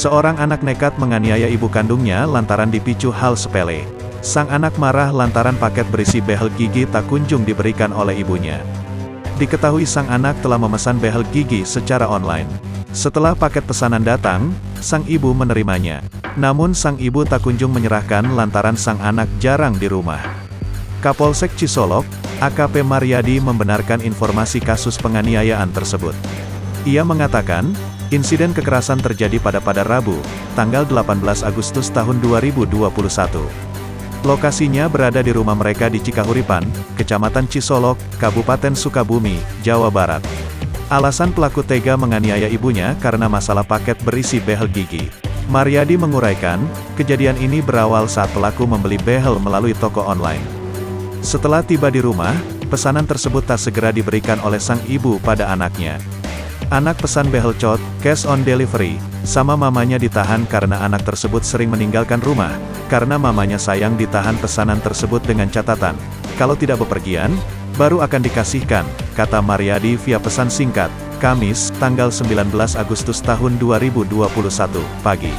Seorang anak nekat menganiaya ibu kandungnya lantaran dipicu hal sepele. Sang anak marah lantaran paket berisi behel gigi tak kunjung diberikan oleh ibunya. Diketahui sang anak telah memesan behel gigi secara online. Setelah paket pesanan datang, sang ibu menerimanya. Namun sang ibu tak kunjung menyerahkan lantaran sang anak jarang di rumah. Kapolsek Cisolok, AKP Maryadi membenarkan informasi kasus penganiayaan tersebut. Ia mengatakan, insiden kekerasan terjadi pada Rabu, tanggal 18 Agustus tahun 2021. Lokasinya berada di rumah mereka di Cikahuripan, Kecamatan Cisolok, Kabupaten Sukabumi, Jawa Barat. Alasan pelaku tega menganiaya ibunya karena masalah paket berisi behel gigi. Maryadi menguraikan, kejadian ini berawal saat pelaku membeli behel melalui toko online. Setelah tiba di rumah, pesanan tersebut tak segera diberikan oleh sang ibu pada anaknya. Anak pesan behel cot, cash on delivery, sama mamanya ditahan karena anak tersebut sering meninggalkan rumah, karena mamanya sayang ditahan pesanan tersebut dengan catatan, kalau tidak bepergian, baru akan dikasihkan, kata Maryadi via pesan singkat, Kamis, tanggal 19 Agustus tahun 2021, pagi.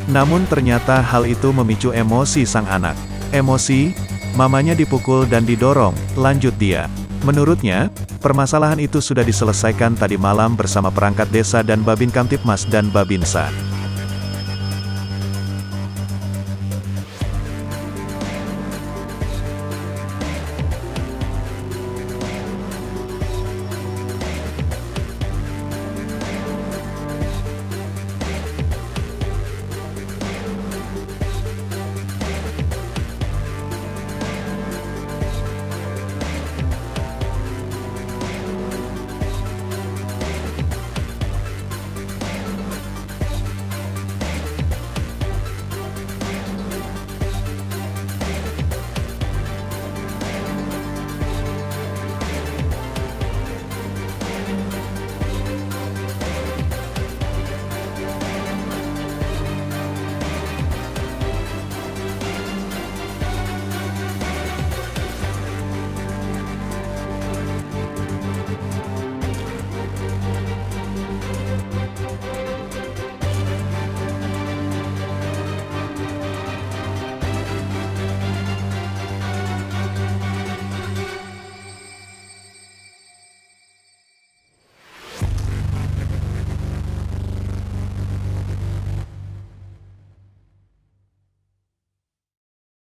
Namun ternyata hal itu memicu emosi sang anak. Emosi, mamanya dipukul dan didorong, lanjut dia. Menurutnya, permasalahan itu sudah diselesaikan tadi malam bersama perangkat desa dan Babin Kamtipmas dan Babinsa.